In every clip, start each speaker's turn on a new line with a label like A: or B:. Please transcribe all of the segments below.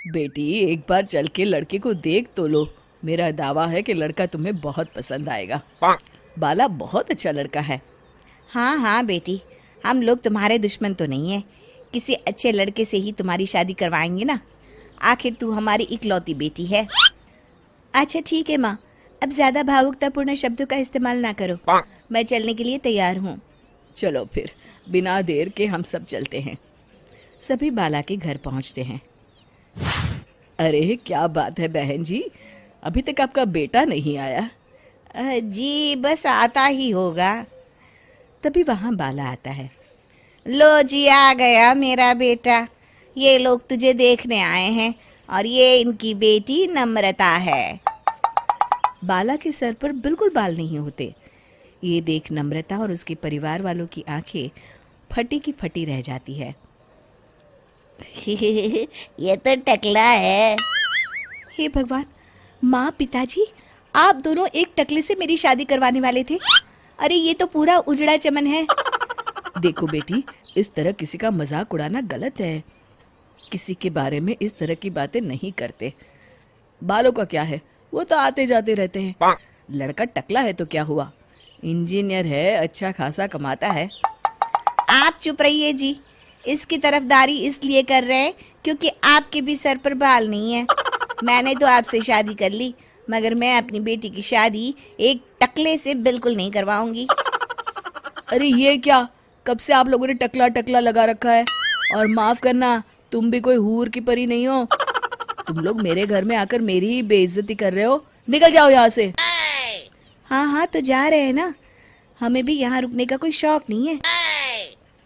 A: बेटी एक बार चल के लड़के को देख तो लो। मेरा दावा है कि लड़का तुम्हें बहुत पसंद आएगा। बाला बहुत अच्छा लड़का है।
B: हाँ हाँ बेटी, हम लोग तुम्हारे दुश्मन तो नहीं है। किसी अच्छे लड़के से ही तुम्हारी शादी करवाएंगे ना। आखिर तू हमारी इकलौती बेटी है। अच्छा ठीक है माँ, अब ज़्यादा भावुकतापूर्ण शब्दों का इस्तेमाल ना करो। मैं चलने के लिए तैयार हूँ।
A: चलो फिर, बिना देर के हम सब चलते हैं। सभी बाला के घर पहुंचते हैं। अरे क्या बात है बहन जी, अभी तक आपका बेटा नहीं आया?
B: जी बस आता ही होगा।
A: तभी वहां बाला आता है।
B: लो जी, आ गया मेरा बेटा। ये लोग तुझे देखने आए हैं और ये इनकी बेटी नम्रता है।
A: बाला के सर पर बिल्कुल बाल नहीं होते। ये देख नम्रता और उसके परिवार वालों की आंखें फटी की फटी रह जाती है।
B: ये तो टकला है।
A: हे भगवान, माँ पिताजी, आप दोनों एक टकले से मेरी शादी करवाने वाले थे।
B: अरे ये तो पूरा उजड़ा चमन है।
A: देखो बेटी, इस तरह किसी का मजाक उड़ाना गलत है। किसी के बारे में इस तरह की बातें नहीं करते। बालों का क्या है, वो तो आते जाते रहते हैं। लड़का टकला है तो क्या हुआ, इंजीनियर है, अच्छा खासा कमाता है।
B: आप चुप रहिए जी। इसकी तरफदारी इसलिए कर रहे हैं क्योंकि आपके भी सर पर बाल नहीं है। मैंने तो आपसे शादी कर ली, मगर मैं अपनी बेटी की शादी एक टकले से बिल्कुल नहीं करवाऊंगी।
A: अरे ये क्या, कब से आप लोगों ने टकला टकला लगा रखा है? और माफ करना, तुम भी कोई हूर की परी नहीं हो। तुम लोग मेरे घर में आकर मेरी ही बेइज्जती कर रहे हो। निकल जाओ यहाँ से।
B: हाँ हाँ तो जा रहे हैं ना, हमें भी यहाँ रुकने का कोई शौक नहीं है।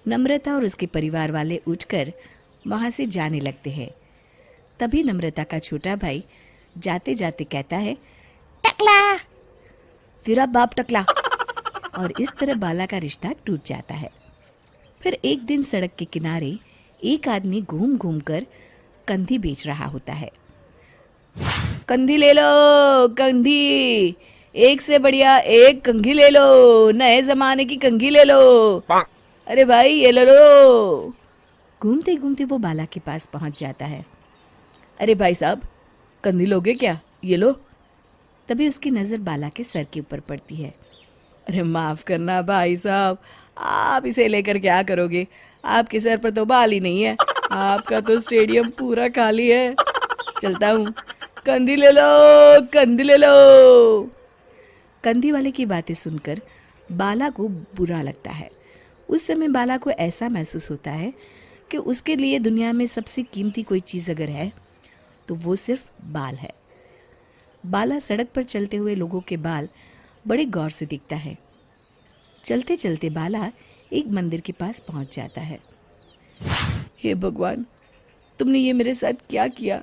A: नम्रता और उसके परिवार वाले उठकर वहां से जाने लगते हैं। तभी नम्रता का छोटा भाई जाते जाते कहता है,
B: टकला।
A: तेरा बाप टकला। और इस तरह बाला का रिश्ता टूट जाता है। फिर एक दिन सड़क के किनारे एक आदमी घूम घूम कर कंधी बेच रहा होता है। कंधी ले लो, कंधी, एक से बढ़िया एक कंघी ले लो, नए जमाने की कंघी ले लो। अरे भाई ये ले लो। घूमते घूमते वो बाला के पास पहुंच जाता है। अरे भाई साहब, कंधी लोगे क्या? ये लो। तभी उसकी नज़र बाला के सर के ऊपर पड़ती है। अरे माफ़ करना भाई साहब, आप इसे लेकर क्या करोगे? आपके सर पर तो बाल ही नहीं है, आपका तो स्टेडियम पूरा खाली है। चलता हूँ, कंधी ले लो, कंधी ले लो। कंधी वाले की बातें सुनकर बाला को बुरा लगता है। उस समय बाला को ऐसा महसूस होता है कि उसके लिए दुनिया में सबसे कीमती कोई चीज़ अगर है तो वो सिर्फ बाल है। बाला सड़क पर चलते हुए लोगों के बाल बड़े गौर से दिखता है। चलते चलते बाला एक मंदिर के पास पहुंच जाता है। हे भगवान, तुमने ये मेरे साथ क्या किया?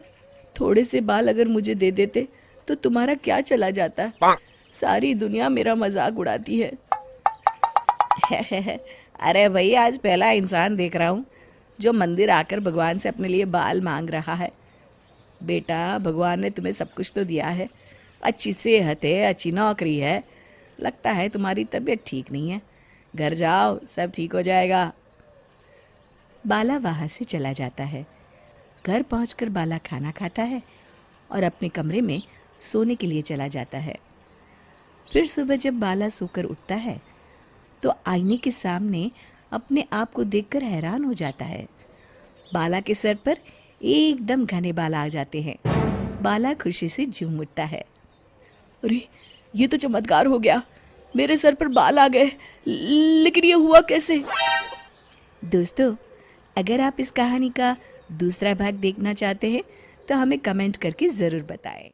A: थोड़े से बाल अगर मुझे दे देते तो तुम्हारा क्या चला जाता? सारी दुनिया मेरा मजाक उड़ाती है।
B: अरे भाई, आज पहला इंसान देख रहा हूँ जो मंदिर आकर भगवान से अपने लिए बाल मांग रहा है।
A: बेटा, भगवान ने तुम्हें सब कुछ तो दिया है, अच्छी सेहत है, अच्छी नौकरी है। लगता है तुम्हारी तबीयत ठीक नहीं है। घर जाओ, सब ठीक हो जाएगा। बाला वहाँ से चला जाता है। घर पहुंचकर बाला खाना खाता है और अपने कमरे में सोने के लिए चला जाता है। फिर सुबह जब बाला सोकर उठता है तो आईने के सामने अपने आप को देखकर हैरान हो जाता है। बाला के सर पर एकदम घने बाल आ जाते हैं। बाला खुशी से झूम उठता है। अरे ये तो चमत्कार हो गया, मेरे सर पर बाल आ गए। लेकिन ये हुआ कैसे? दोस्तों, अगर आप इस कहानी का दूसरा भाग देखना चाहते हैं तो हमें कमेंट करके ज़रूर बताएं।